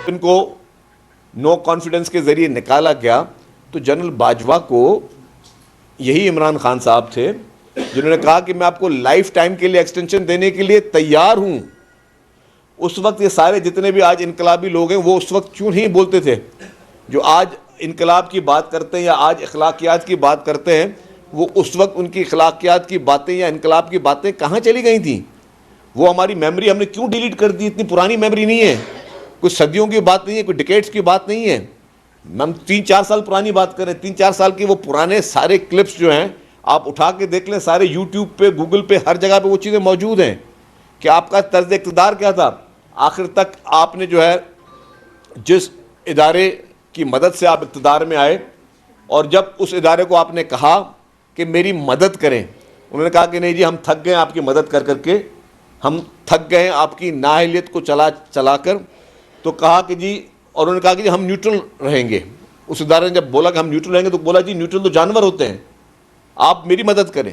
ان کو no confidence کے ذریعے نکالا گیا تو جنرل باجوہ کو یہی عمران خان صاحب تھے جنہوں نے کہا کہ میں آپ کو لائف ٹائم کے لیے ایکسٹینشن دینے کے لیے تیار ہوں. اس وقت یہ سارے جتنے بھی آج انقلابی لوگ ہیں وہ اس وقت کیوں نہیں بولتے تھے؟ جو آج انقلاب کی بات کرتے ہیں یا آج اخلاقیات کی بات کرتے ہیں، وہ اس وقت ان کی اخلاقیات کی باتیں یا انقلاب کی باتیں کہاں چلی گئی تھیں؟ وہ ہماری میموری ہم نے کیوں ڈیلیٹ کر دی؟ اتنی پرانی میموری نہیں ہے، کوئی صدیوں کی بات نہیں ہے، کوئی ڈیکیڈز کی بات نہیں ہے. ہم 3-4 سال پرانی بات کریں، 3-4 سال کی وہ پرانے سارے کلپس جو ہیں آپ اٹھا کے دیکھ لیں، سارے یوٹیوب پہ، گوگل پہ، ہر جگہ پہ وہ چیزیں موجود ہیں کہ آپ کا طرز اقتدار کیا تھا. آخر تک آپ نے جو ہے جس ادارے کی مدد سے آپ اقتدار میں آئے، اور جب اس ادارے کو آپ نے کہا کہ میری مدد کریں، انہوں نے کہا کہ نہیں جی ہم تھک گئے آپ کی مدد کر کر کے، ہم تھک گئے آپ کی نااہلیت کو چلا کر. تو کہا کہ جی، اور انہوں نے کہا کہ جی ہم نیوٹرل رہیں گے. اس ادارے نے جب بولا کہ ہم نیوٹرل رہیں گے تو بولا جی نیوٹرل تو جانور ہوتے ہیں، آپ میری مدد کریں.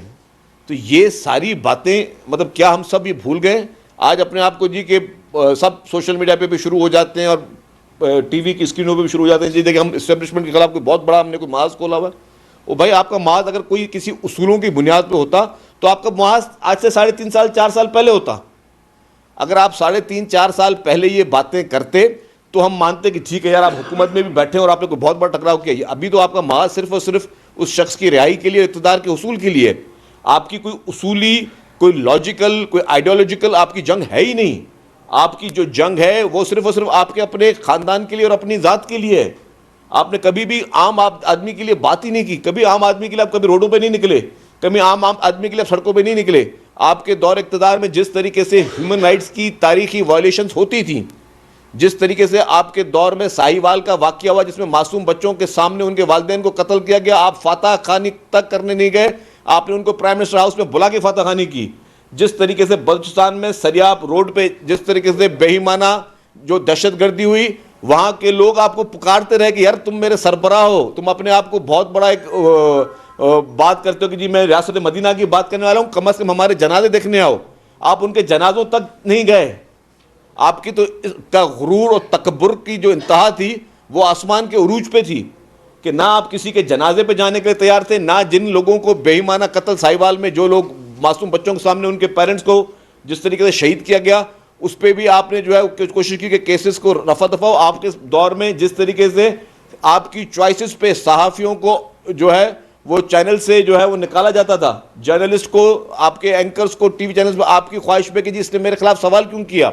تو یہ ساری باتیں مطلب کیا ہم سب یہ بھول گئے آج اپنے آپ کو جی کہ سب سوشل میڈیا پہ بھی شروع ہو جاتے ہیں اور ٹی وی کی اسکرینوں پہ بھی شروع ہو جاتے ہیں جی دیکھیں ہم اسٹیبلشمنٹ کے خلاف کوئی بہت بڑا ہم نے کوئی محاذ کھولا ہوا ہے. وہ بھائی آپ کا محاذ اگر کوئی کسی اصولوں کی بنیاد پہ ہوتا تو آپ کا محاذ آج سے 3.5 سال 4 سال پہلے ہوتا. اگر آپ 3.5-4 سال پہلے یہ باتیں کرتے تو ہم مانتے کہ ٹھیک ہے یار آپ حکومت میں بھی بیٹھے اور آپ نے کوئی بہت بڑا ٹکراؤ کیا. ابھی تو آپ کا محاذ صرف اور صرف اس شخص کی رہائی کے لیے، اقتدار کے حصول کے لیے. آپ کی کوئی اصولی، کوئی لاجیکل، کوئی آئیڈیالوجیکل آپ کی جنگ ہے ہی نہیں. آپ کی جو جنگ ہے وہ صرف اور صرف آپ کے اپنے خاندان کے لیے اور اپنی ذات کے لیے ہے. آپ نے کبھی بھی عام آدمی کے لیے بات ہی نہیں کی. کبھی عام آدمی کے لیے آپ کبھی روڈوں پہ نہیں نکلے، کبھی عام آدمی کے لیے سڑکوں پہ نہیں نکلے. آپ کے دور اقتدار میں جس طریقے سے ہیومن رائٹس کی تاریخی وائلیشنز ہوتی تھیں، جس طریقے سے آپ کے دور میں ساہیوال کا واقعہ ہوا جس میں معصوم بچوں کے سامنے ان کے والدین کو قتل کیا گیا، آپ فاتح خوانی تک کرنے نہیں گئے، آپ نے ان کو پرائم منسٹر ہاؤس میں بلا کے فاتح خوانی کی. جس طریقے سے بلوچستان میں سریاب روڈ پہ جس طریقے سے بے ایمانہ جو دہشت گردی ہوئی، وہاں کے لوگ آپ کو پکارتے رہے کہ یار تم میرے سربراہ ہو، تم اپنے آپ کو بہت بڑا ایک بات کرتے ہو کہ جی میں ریاست مدینہ کی بات کرنے والا ہوں، کم از کم ہمارے جنازے دیکھنے آؤ. آپ ان کے جنازوں تک نہیں گئے. آپ کی تو غرور اور تکبر کی جو انتہا تھی وہ آسمان کے عروج پہ تھی کہ نہ آپ کسی کے جنازے پہ جانے کے لیے تیار تھے، نہ جن لوگوں کو بے ایمانہ قتل ساہیوال میں جو لوگ معصوم بچوں کے سامنے ان کے پیرنٹس کو جس طریقے سے شہید کیا گیا اس پہ بھی آپ نے جو ہے کوشش کی کہ کیسز کو رفع دفع ہو. آپ کے دور میں جس طریقے سے آپ کی چوائسز پہ صحافیوں کو جو ہے وہ چینل سے جو ہے وہ نکالا جاتا تھا، جرنلسٹ کو، آپ کے اینکرز کو ٹی وی چینلز پہ آپ کی خواہش پہ کہ جی اس نے میرے خلاف سوال کیوں کیا.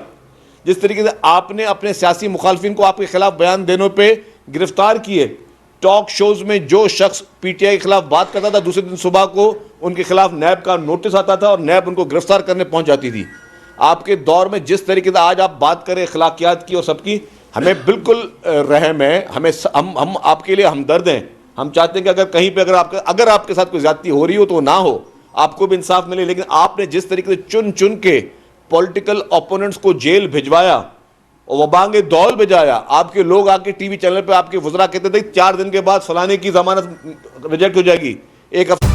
جس طریقے سے آپ نے اپنے سیاسی مخالفین کو آپ کے خلاف بیان دینے پہ گرفتار کیے. ٹاک شوز میں جو شخص پی ٹی آئی کے خلاف بات کرتا تھا دوسرے دن صبح کو ان کے خلاف نیب کا نوٹس آتا تھا اور نیب ان کو گرفتار کرنے پہنچ جاتی تھی. آپ کے دور میں جس طریقے سے آج آپ بات کریں اخلاقیات کی اور سب کی، ہمیں بالکل رحم ہے، ہم آپ کے لیے ہمدرد ہیں. ہم چاہتے ہیں کہ اگر کہیں پہ اگر آپ کے ساتھ کوئی زیادتی ہو رہی ہو تو وہ نہ ہو، آپ کو بھی انصاف ملے. لیکن آپ نے جس طریقے سے چن کے پولیٹیکل اپوننٹس کو جیل بھجوایا اور وہ بانگے دول بجایا، آپ کے لوگ آ کے ٹی وی چینل پہ آپ کے وزراء کہتے تھے 4 دن کے بعد فلانے کی ضمانت ریجیکٹ ہو جائے گی، ایک ہفتے